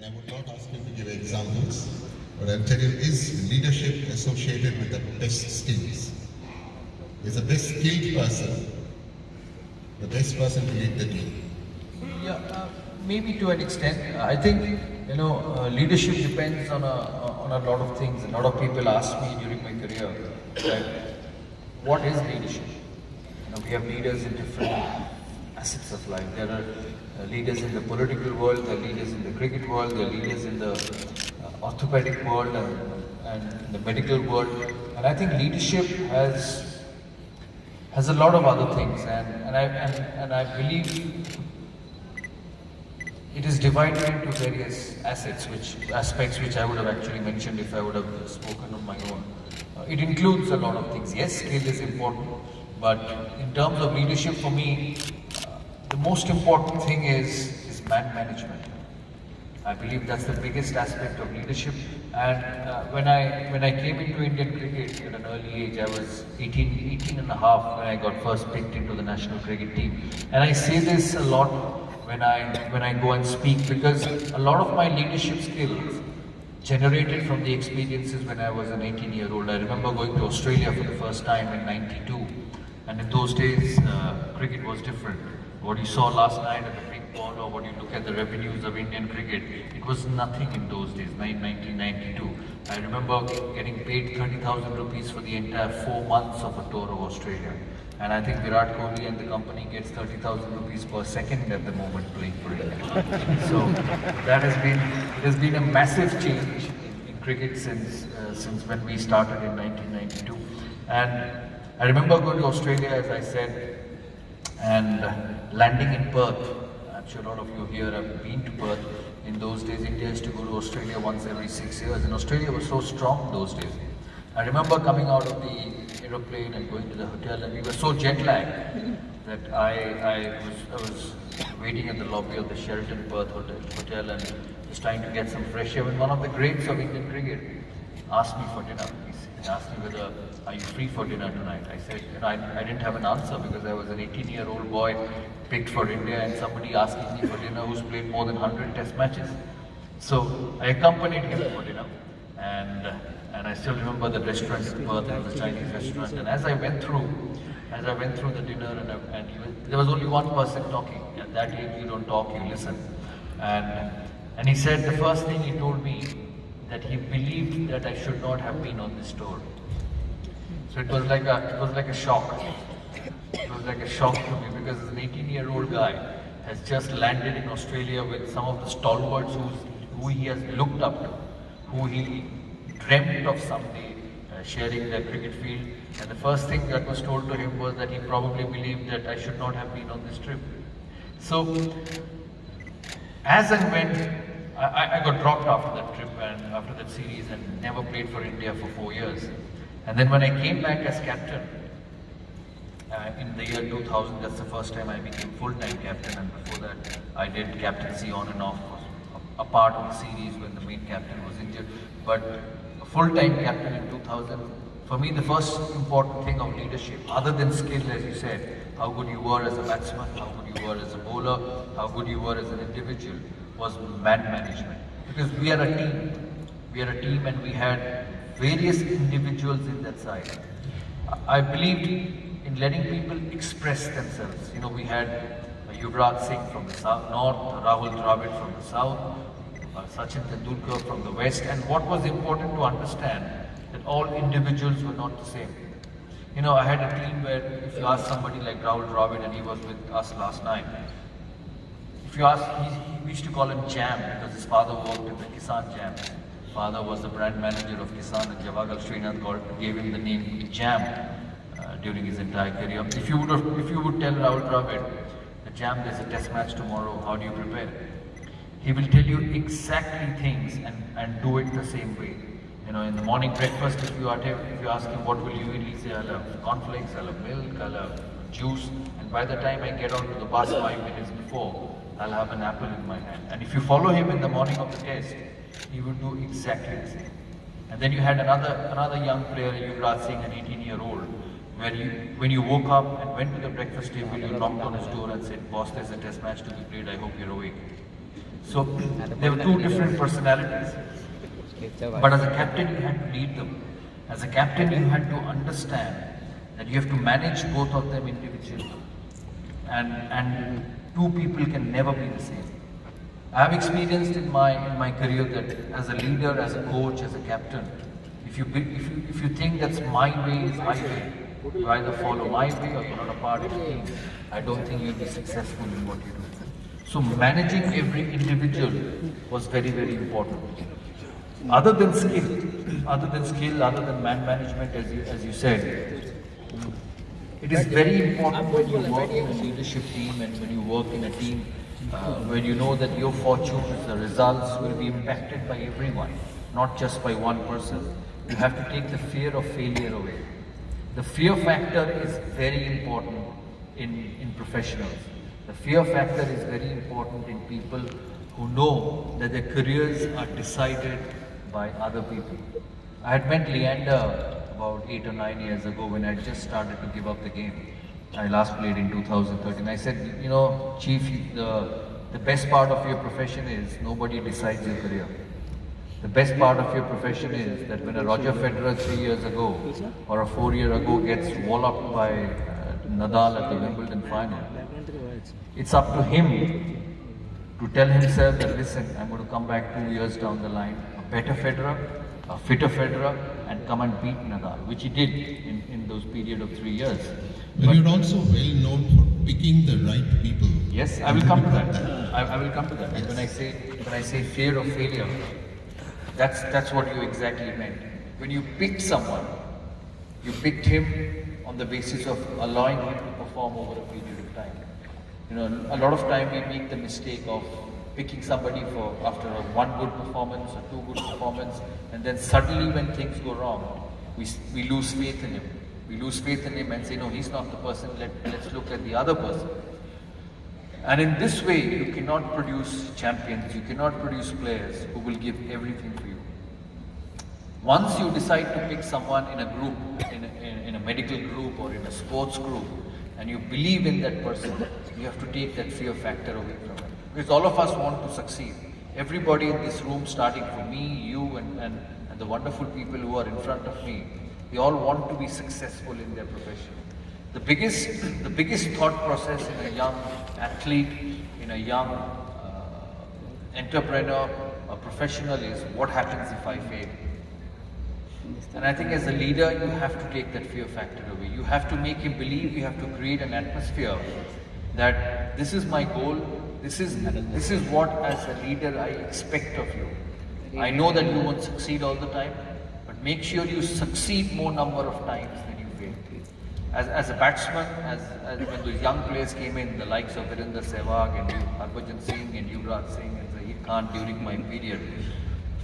and I would not ask you to give examples, but I'll tell you, is leadership associated with the best skills? Is the best skilled person the best person to lead the team? Yeah, maybe to an extent. I think leadership depends on a lot of things. A lot of people ask me during my career that what is leadership? We have leaders in different facets of life. There are leaders in the political world, there are leaders in the cricket world, there are leaders in the orthopedic world and the medical world. And I think leadership has a lot of other things, and I believe it is divided into various aspects which I would have actually mentioned if I would have spoken on my own. It includes a lot of things. Yes, skill is important, but in terms of leadership for me, the most important thing is man management. I believe that's the biggest aspect of leadership. And when I came into Indian cricket at an early age, I was 18 and a half when I got first picked into the national cricket team. And I say this a lot when I go and speak, because a lot of my leadership skills generated from the experiences when I was an 18-year-old. I remember going to Australia for the first time in '92, and in those days cricket was different. What you saw last night at the big ball, or what you look at the revenues of Indian cricket, it was nothing in those days, 1992. I remember getting paid 30,000 rupees for the entire 4 months of a tour of Australia. And I think Virat Kohli and the company gets 30,000 rupees per second at the moment playing for India. So it has been a massive change in cricket since when we started in 1992. And I remember going to Australia, as I said, and landing in Perth. I'm sure a lot of you here have been to Perth. In those days, India used to go to Australia once every 6 years, and Australia was so strong those days. I remember coming out of the aeroplane and going to the hotel, and we were so jet lagged that I was waiting at the lobby of the Sheraton Perth hotel and just trying to get some fresh air when one of the greats of Indian cricket asked me for dinner. He asked me whether, are you free for dinner tonight? I said, I didn't have an answer because I was an 18-year-old boy picked for India and somebody asking me for dinner who's played more than 100 test matches. So I accompanied him for dinner, and I still remember the restaurant in Perth. It was a Chinese restaurant, and as I went through the dinner, there was only one person talking. At that age, you don't talk, you listen. And he said the first thing he told me, that he believed that I should not have been on this tour. So it was like a shock. It was like a shock to me, because an 18-year-old guy has just landed in Australia with some of the stalwarts who he has looked up to, who he dreamt of someday sharing their cricket field. And the first thing that was told to him was that he probably believed that I should not have been on this trip. So as and when I got dropped after that trip and after that series and never played for India for 4 years. And then when I came back as captain in the year 2000, that's the first time I became full-time captain, and before that I did captaincy on and off, a part of the series when the main captain was injured. But a full-time captain in 2000, for me the first important thing of leadership, other than skill, as you said, how good you were as a batsman, how good you were as a bowler, how good you were as an individual, was man management. Because we are a team and we had various individuals in that side. I believed in letting people express themselves. We had Yuvraj Singh from the north, Rahul Dravid from the south, Sachin Tendulkar from the west, and what was important to understand, that all individuals were not the same. I had a team where if you ask somebody like Rahul Dravid, and he was with us last night, if you ask, we used to call him Jam because his father worked in the Kisan Jam. Father was the brand manager of Kisan, and Javagal Srinath gave him the name Jam during his entire career. If you would tell Rahul Dravid, the Jam, there's a test match tomorrow, how do you prepare? He will tell you exactly things and do it the same way. In the morning breakfast, if you ask him what will you eat, he'll say, I'll have cornflakes, I'll have milk, I'll have juice, and by the time I get onto the bus 5 minutes before, I'll have an apple in my hand. And if you follow him in the morning of the test, he will do exactly the same. And then you had another young player, Yuvraj Singh, an 18-year-old, where when you woke up and went to the breakfast table, you knocked on his door and said, boss, there's a test match to be played, I hope you're awake. So there were two different personalities. But as a captain, you had to lead them. As a captain, you had to understand that you have to manage both of them individually. And two people can never be the same. I have experienced in my career that as a leader, as a coach, as a captain, if you think that's my way is my way, you either follow my way or you're not a part of the team. I don't think you'll be successful in what you do. So managing every individual was very, very important. Other than skill, other than man management, as you said, it is very important when you work in a leadership team and when you work in a team when you know that your fortunes, the results will be impacted by everyone, not just by one person. You have to take the fear of failure away. The fear factor is very important in professionals. The fear factor is very important in people who know that their careers are decided by other people. I had met Leander about 8 or 9 years ago when I just started to give up the game. I last played in 2013. I said, you know, Chief, the best part of your profession is nobody decides your career. The best part of your profession is that when a Roger Federer 3 years ago or a 4 year ago gets walloped by Nadal at the Wimbledon final, it's up to him to tell himself that, listen, I'm going to come back 2 years down the line, a better Federer, a fitter Federer, and come and beat Nadal, which he did in those period of 3 years. But you're also well known for picking the right people. Yes, I will come to that. I will come to that. When I say fear of failure, that's what you exactly meant. When you picked someone, you picked him on the basis of allowing him to perform over a period of time. You know, a lot of time we make the mistake of picking somebody for after one good performance or two good performance, and then suddenly when things go wrong, we lose faith in him. We lose faith in him and say, no, he's not the person, let's look at the other person. And in this way, you cannot produce champions, you cannot produce players who will give everything for you. Once you decide to pick someone in a group, in a medical group or in a sports group, and you believe in that person, you have to take that fear factor away from it. Because all of us want to succeed. Everybody in this room, starting from me, you, and the wonderful people who are in front of me, they all want to be successful in their profession. The biggest thought process in a young athlete, in a young entrepreneur, a professional is, what happens if I fail? And I think as a leader, you have to take that fear factor away. You have to make him believe, you have to create an atmosphere that this is my goal, this is what as a leader I expect of you. I know that you won't succeed all the time, but make sure you succeed more number of times than you fail. As a batsman, as when those young players came in, the likes of Virender Sehwag and Harbhajan Singh and Yuvraj Singh and Zaheer Khan during my period,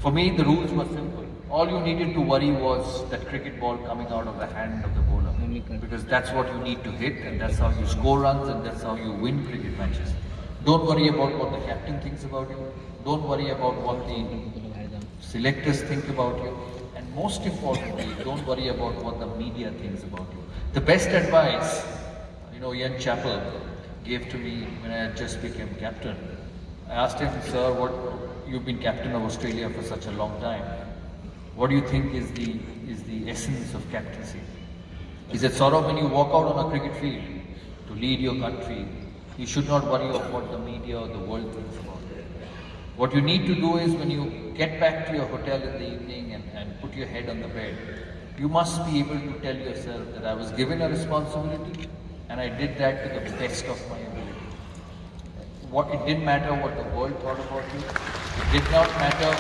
for me the rules were simple. All you needed to worry was that cricket ball coming out of the hand of the bowler, because that's what you need to hit, and that's how you score runs, and that's how you win cricket matches. Don't worry about what the captain thinks about you. Don't worry about what the selectors think about you. And most importantly, don't worry about what the media thinks about you. The best advice, Ian Chappell gave to me when I had just become captain. I asked him, sir, you've been captain of Australia for such a long time. What do you think is the essence of captaincy? He said, Sourav, when you walk out on a cricket field to lead your country, you should not worry of what the media or the world thinks about it. What you need to do is when you get back to your hotel in the evening and put your head on the bed, you must be able to tell yourself that I was given a responsibility and I did that to the best of my ability. It didn't matter what the world thought about you. It did not matter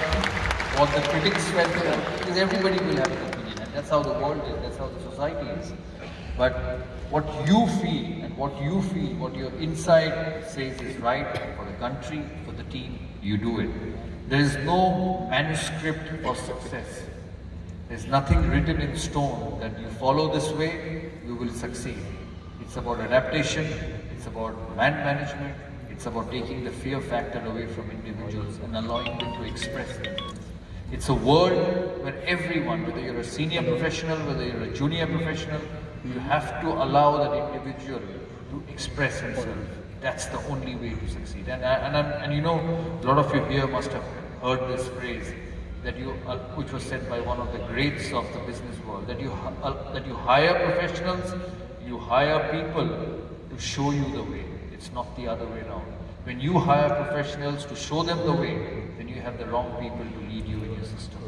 what the critics felt about, because everybody will have an opinion, and that's how the world is, that's how the society is. But what you feel and what your inside says is right for the country, for the team, you do it. There is no manuscript for success. There's nothing written in stone that you follow this way, you will succeed. It's about adaptation, it's about man management, it's about taking the fear factor away from individuals and allowing them to express themselves. It's a world where everyone, whether you're a senior professional, whether you're a junior professional, you have to allow that individual to express himself. that's the only way to succeed. And you know, a lot of you here must have heard this phrase that which was said by one of the greats of the business world, that you hire professionals, you hire people to show you the way. It's not the other way around. When you hire professionals to show them the way, then you have the wrong people to lead you in your system.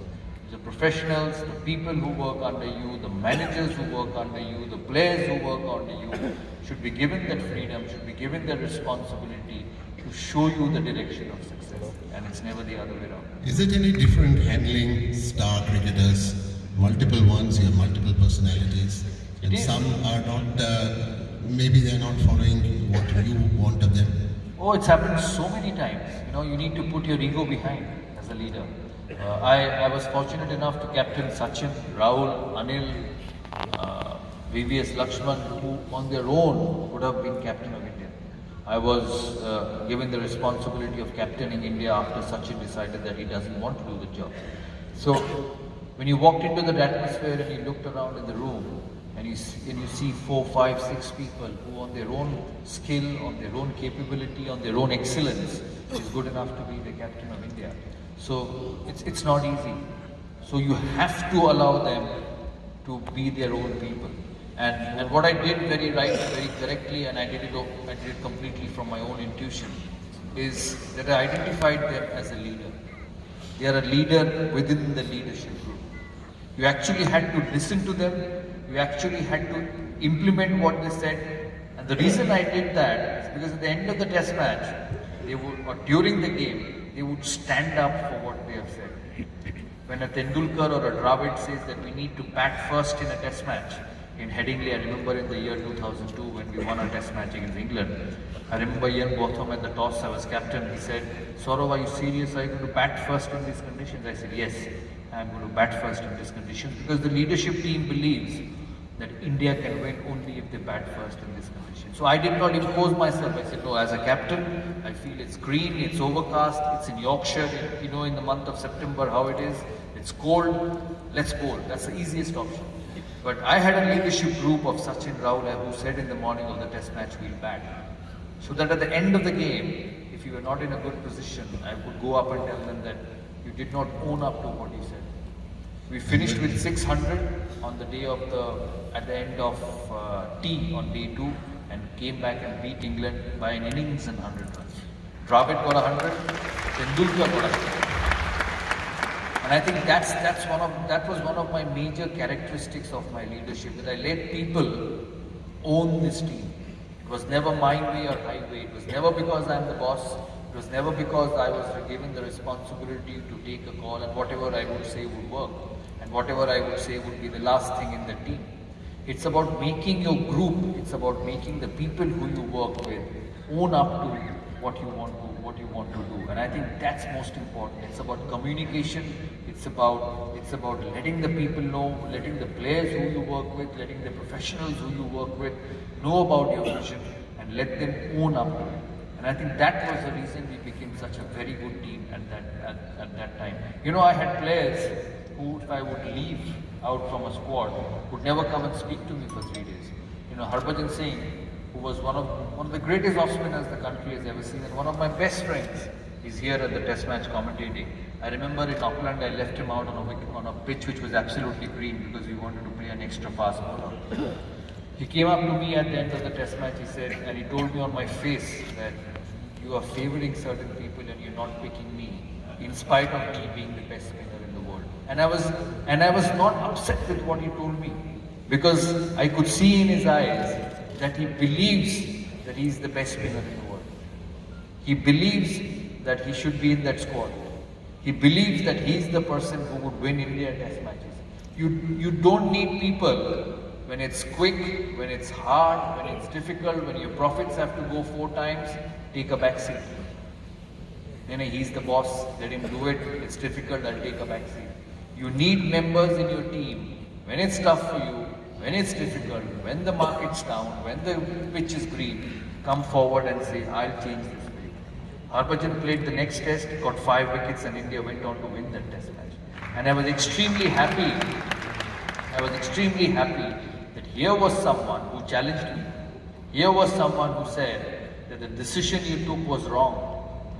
The professionals, the people who work under you, the managers who work under you, the players who work under you should be given that freedom, should be given that responsibility to show you the direction of success. And it's never the other way around. Is it any different handling star cricketers, multiple ones, you have multiple personalities, and some are not, maybe they're not following what you want of them? Oh, it's happened so many times. You know, you need to put your ego behind as a leader. I was fortunate enough to captain Sachin, Rahul, Anil, VVS Lakshman, who on their own would have been captain of India. I was given the responsibility of captaining India after Sachin decided that he doesn't want to do the job. So when you walked into that atmosphere and you looked around in the room and you see 4, 5, 6 people who on their own skill, on their own capability, on their own excellence is good enough to be the captain of India. So it's not easy. So you have to allow them to be their own people. And what I did very right, very correctly, and I did it completely from my own intuition, is that I identified them as a leader. They are a leader within the leadership group. You actually had to listen to them. You actually had to implement what they said. And the reason I did that is because at the end of the test match, or during the game, they would stand up for what they have said. When a Tendulkar or a Dravid says that we need to bat first in a test match, in Headingley, I remember in the year 2002 when we won a test match against England, I remember Ian Botham at the toss, I was captain, he said, Sourav, are you serious? Are you going to bat first in these conditions? I said, yes, I'm going to bat first in these conditions because the leadership team believes that India can win only if they bat first in this condition. So I did not impose myself. I said, no, as a captain, I feel it's green, it's overcast, it's in Yorkshire, you know, in the month of September how it is, it's cold, let's bowl. That's the easiest option. But I had a leadership group of Sachin, Rahul who said in the morning of the test match, we'll bat. So that at the end of the game, if you were not in a good position, I would go up and tell them that you did not own up to what you said. We finished with 600 on the day of at the end of tea on day 2 and came back and beat England by an innings and 100 runs. Dravid got 100, Tendulkar got 100. And I think that was one of my major characteristics of my leadership, that I let people own this team. It was never my way or highway. It was never because I'm the boss. It was never because I was given the responsibility to take a call and whatever I would say would work. And whatever I would say would be the last thing in the team. It's about making your group, it's about making the people who you work with own up to what you want to do. And I think that's most important. It's about communication, it's about letting the people know, letting the players who you work with, letting the professionals who you work with know about your vision and let them own up to it. And I think that was the reason we became such a very good team at that time. You know, I had players who, if I would leave out from a squad, would never come and speak to me for 3 days. You know, Harbhajan Singh, who was one of the greatest off spinners the country has ever seen, and one of my best friends, is here at the test match commentating. I remember in Auckland, I left him out on a pitch which was absolutely green because we wanted to play an extra fast bowler. He came up to me at the end of the test match, he said, and he told me on my face that you are favouring certain people and you're not picking me, in spite of me being the best spinner in the world. And I was not upset with what he told me, because I could see in his eyes that he believes that he's the best spinner in the world. He believes that he should be in that squad. He believes that he's the person who would win India test matches. You don't need people when it's quick, when it's hard, when it's difficult, when your profits have to go 4 times, take a back seat. You know, he's the boss, let him do it, it's difficult, I'll take a back seat. You need members in your team when it's tough for you, when it's difficult, when the market's down, when the pitch is green, come forward and say, I'll change this way. Harbhajan played the next test, got 5 wickets and India went on to win that test match. And I was extremely happy that here was someone who challenged me. Here was someone who said that the decision you took was wrong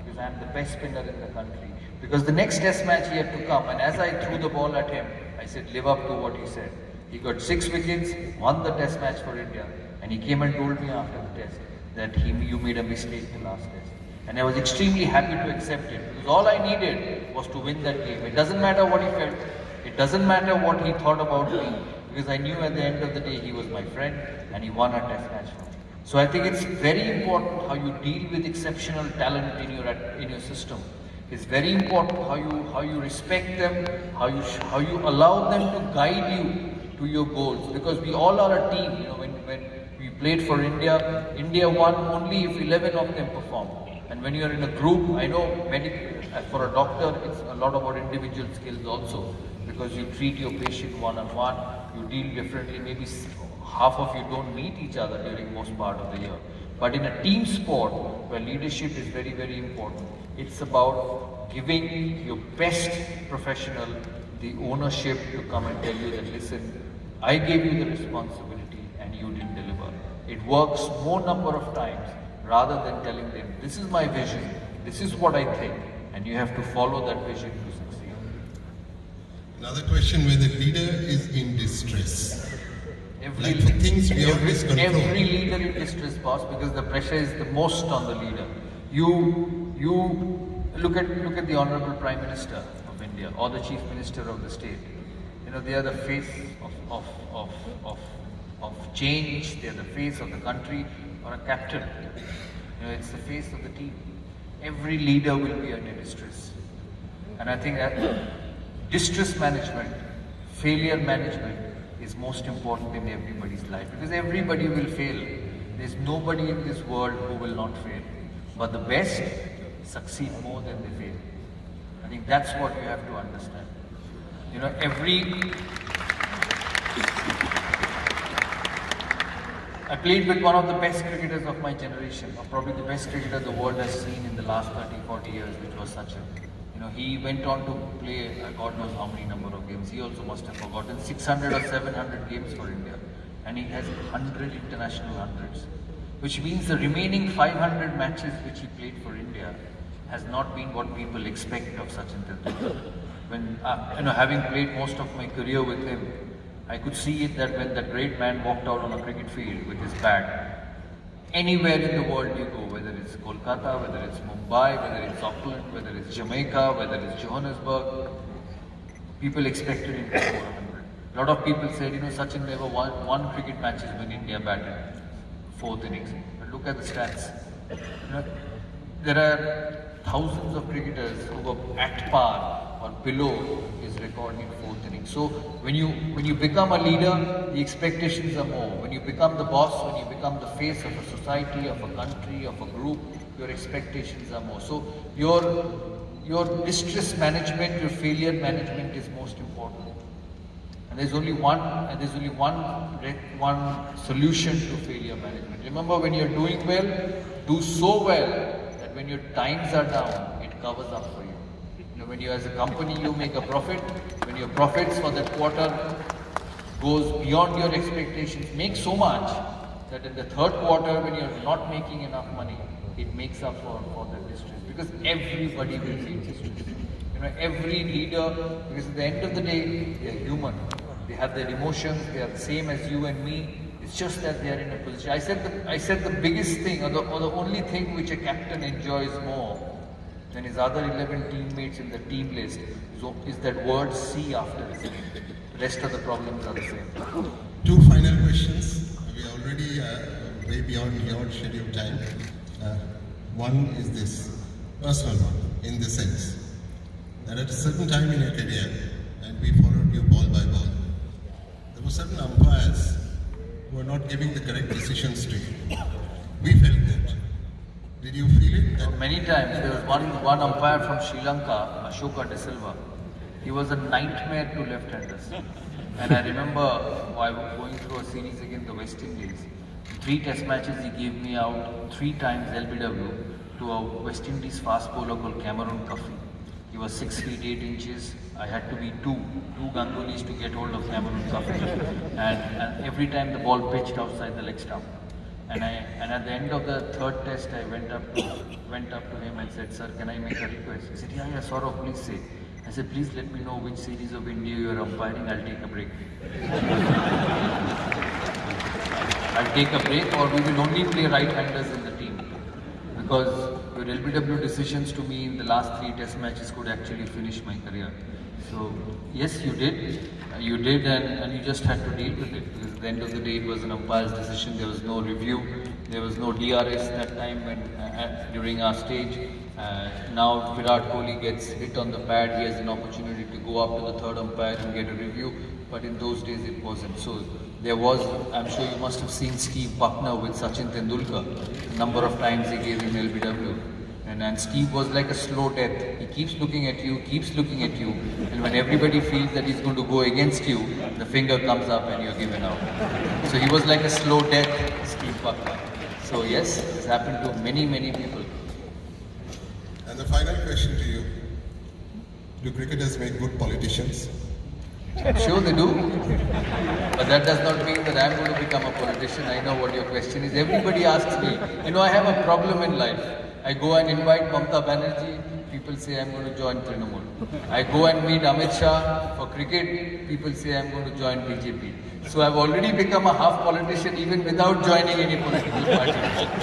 because I'm the best spinner in the country. Because the next test match he had to come, and as I threw the ball at him, I said, live up to what you said. He got 6 wickets, won the test match for India, and he came and told me after the test that you made a mistake the last test. And I was extremely happy to accept it because all I needed was to win that game. It doesn't matter what he felt, it doesn't matter what he thought about me, because I knew at the end of the day he was my friend and he won a test match for me. So I think it's very important how you deal with exceptional talent in your system. It's very important how you respect them, how you allow them to guide you to your goals. Because we all are a team. You know, when we played for India, India won only if 11 of them performed. And when you are in a group, I know for a doctor, it's a lot about individual skills also. Because you treat your patient one-on-one, you deal differently. Maybe half of you don't meet each other during most part of the year. But in a team sport, where leadership is very, very important, it's about giving your best professional the ownership to come and tell you that, listen, I gave you the responsibility and you didn't deliver. It works more number of times rather than telling them, this is my vision, this is what I think, and you have to follow that vision to succeed. Another question, where the leader is in distress. Every leader in distress, boss, because the pressure is the most on the leader. You look at the Honorable Prime Minister of India or the Chief Minister of the state. You know, they are the face of change. They are the face of the country, or a captain. You know, it's the face of the team. Every leader will be under distress, and I think that distress management, failure management, is most important in everybody's life, because everybody will fail. There's nobody in this world who will not fail. But the best succeed more than they fail. I think that's what you have to understand. You know, I played with one of the best cricketers of my generation, or probably the best cricketer the world has seen in the last 30, 40 years, which was Sachin. You know, he went on to play God knows how many number of games. He also must have forgotten 600 or 700 games for India, and he has 100 international hundreds, which means the remaining 500 matches which he played for India has not been what people expect of Sachin Tendulkar. When having played most of my career with him, I could see it that when that great man walked out on a cricket field with his bat, anywhere in the world you go, whether it's Kolkata, whether it's Mumbai, whether it's Auckland, whether it's Jamaica, whether it's Johannesburg, people expected him to score 100. A lot of people said, Sachin never won cricket matches when India batted 4th innings. But look at the stats. There are thousands of cricketers who were at par or below his record in 4th innings. So when you become a leader, the expectations are more. When you become the boss, when you become the face of a society, of a country, of a group, your expectations are more. So your distress management, your failure management is most important. And there's only one solution to failure management. Remember, when you're doing well, do so well that when your times are down, it covers up for you. When you, as a company, you make a profit, when your profits for that quarter goes beyond your expectations, make so much that in the 3rd quarter, when you're not making enough money, it makes up for that distress. Because everybody will feel distress. Every leader, because at the end of the day, they are human. They have their emotions, they are the same as you and me. It's just that they are in a position. I said the biggest thing, or the only thing which a captain enjoys more than his other 11 teammates in the team list is that word C after his name. The rest of the problems are the same. 2 final questions. We are already way beyond your scheduled time. One is this, personal one, in the sense that at a certain time in your career, and we followed you ball by ball, there were certain umpires who were not giving the correct decisions to you. We felt that. Did you feel it? Many times. There was one umpire from Sri Lanka, Ashoka De Silva. He was a nightmare to left-handers. And I remember while going through a series against the West Indies, 3 test matches he gave me out 3 times LBW to a West Indies fast bowler called Cameron Cuffy. He was 6 feet 8 inches. I had to be two Gangulys to get hold of Cameron Cuffy. And every time the ball pitched outside the leg stump. And at the end of the third test, I went up to him and said, "Sir, can I make a request?" He said, "Yeah, Sourav, please say." I said, "Please let me know which series of India you are umpiring. I'll take a break. I'll take a break, or we will only play right-handers in the team, because your LBW decisions to me in the last 3 test matches could actually finish my career." So yes, you did, and you just had to deal with it, because at the end of the day it was an umpire's decision. There was no review, there was no DRS that time when during our stage. Now Virat Kohli gets hit on the pad, he has an opportunity to go up to the third umpire and get a review, but in those days it wasn't. So there was, I'm sure you must have seen Steve Buckner with Sachin Tendulkar, the number of times he gave him LBW. And Steve was like a slow death. He keeps looking at you, and when everybody feels that he's going to go against you, the finger comes up and you're given out. So he was like a slow death, Steve Buckner. So yes, this happened to many, many people. And the final question to you, do cricketers make good politicians? I'm sure they do. But that does not mean that I'm going to become a politician. I know what your question is. Everybody asks me, I have a problem in life. I go and invite Mamta Banerjee, people say I'm going to join Trinamool. I go and meet Amit Shah for cricket, people say I'm going to join BJP. So I've already become a half politician even without joining any political party.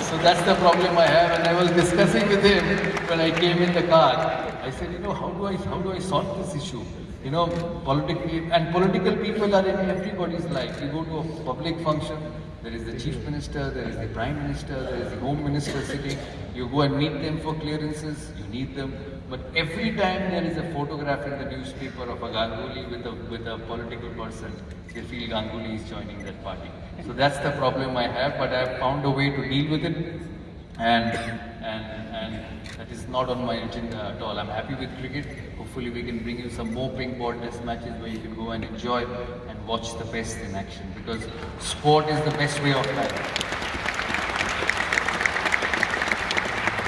So that's the problem I have, and I was discussing with him when I came in the car. I said, how do I solve this issue? Political people are in everybody's life. You go to a public function, there is the chief minister, there is the prime minister, there is the home minister sitting. You go and meet them for clearances, you need them. But every time there is a photograph in the newspaper of a Ganguly with a political person, they feel Ganguly is joining that party. So that's the problem I have, but I have found a way to deal with it. And that is not on my agenda at all. I'm happy with cricket. Hopefully we can bring you some more pink ball test matches where you can go and enjoy and watch the best in action, because sport is the best way of life.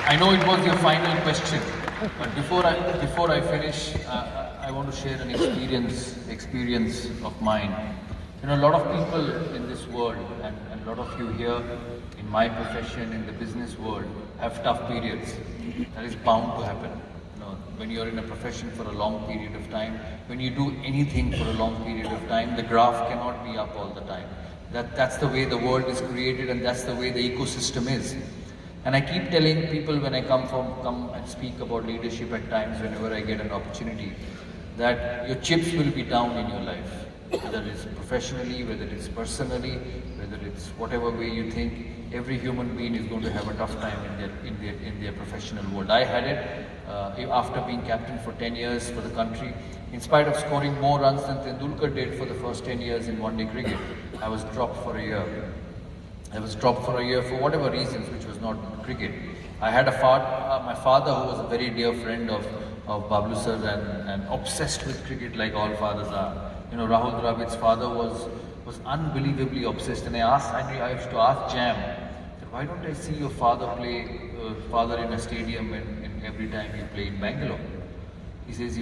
I know it was your final question, but before I finish, I want to share an experience of mine. A lot of people in this world, and a lot of you here in my profession, in the business world, have tough periods. That is bound to happen. When you're in a profession for a long period of time, when you do anything for a long period of time, the graph cannot be up all the time. That's the way the world is created, and that's the way the ecosystem is. And I keep telling people when I come and speak about leadership at times, whenever I get an opportunity, that your chips will be down in your life. Whether it's professionally, whether it's personally, whether it's whatever way you think, every human being is going to have a tough time in their professional world. I had it after being captain for 10 years for the country. In spite of scoring more runs than Tendulkar did for the first 10 years in one-day cricket, I was dropped for a year. I was dropped for a year for whatever reasons, which was not cricket. I had my father, who was a very dear friend of Bablu sir and obsessed with cricket like all fathers are. Rahul Dravid's father was unbelievably obsessed, and I used to ask Jam, why don't I see your father in a stadium and every time you play in Bangalore? He says,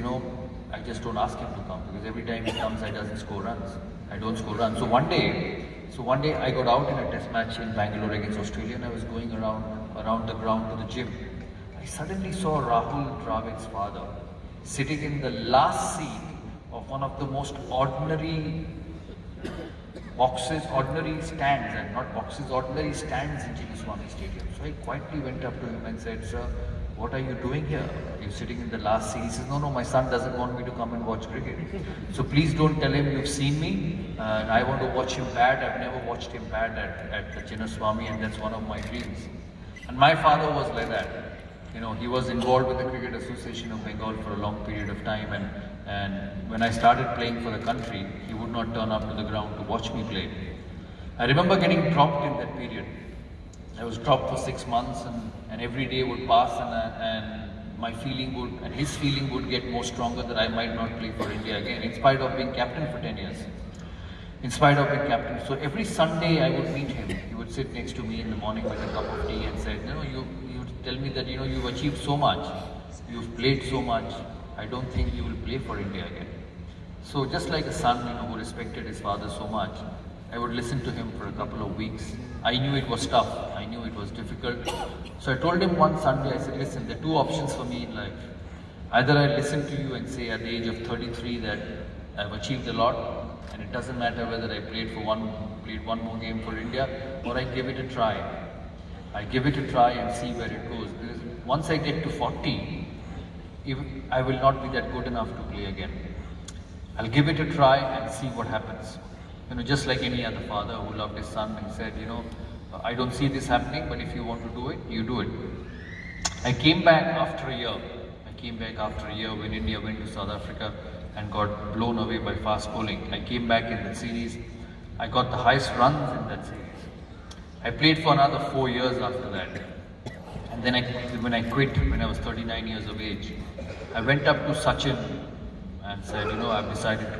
I just don't ask him to come, because every time he comes, I don't score runs. So one day I got out in a test match in Bangalore against Australia, and I was going around the ground to the gym. I suddenly saw Rahul Dravid's father sitting in the last seat of one of the most ordinary stands in Chinnaswamy Stadium. So I quietly went up to him and said, "Sir, what are you doing here? You're sitting in the last seat." He says, No, my son doesn't want me to come and watch cricket. So please don't tell him you've seen me. I want to watch him bat. I've never watched him bat at the Chinnaswamy, and that's one of my dreams. And my father was like that. He was involved with the Cricket Association of Bengal for a long period of time, and when I started playing for the country, he would not turn up to the ground to watch me play. I remember getting dropped in that period. I was dropped for 6 months, and every day would pass, and his feeling would get more stronger that I might not play for India again, in spite of being captain for 10 years. So every Sunday I would meet him. He would sit next to me in the morning with a cup of tea and said, you tell me that you've achieved so much, you've played so much, I don't think you will play for India again. So just like a son who respected his father so much, I would listen to him for a couple of weeks. I knew it was tough. I knew it was difficult. So I told him one Sunday, I said, listen, there are two options for me in life. Either I listen to you and say at the age of 33 that I've achieved a lot and it doesn't matter whether I played one more game for India, or I give it a try. I give it a try and see where it goes. Because once I get to 40, I will not be that good enough to play again. I'll give it a try and see what happens. Just like any other father who loved his son and said, I don't see this happening, but if you want to do it, you do it. I came back after a year. When India went to South Africa and got blown away by fast bowling. I came back in that series. I got the highest runs in that series. I played for another 4 years after that. And then when I quit, when I was 39 years of age, I went up to Sachin and said, I've decided to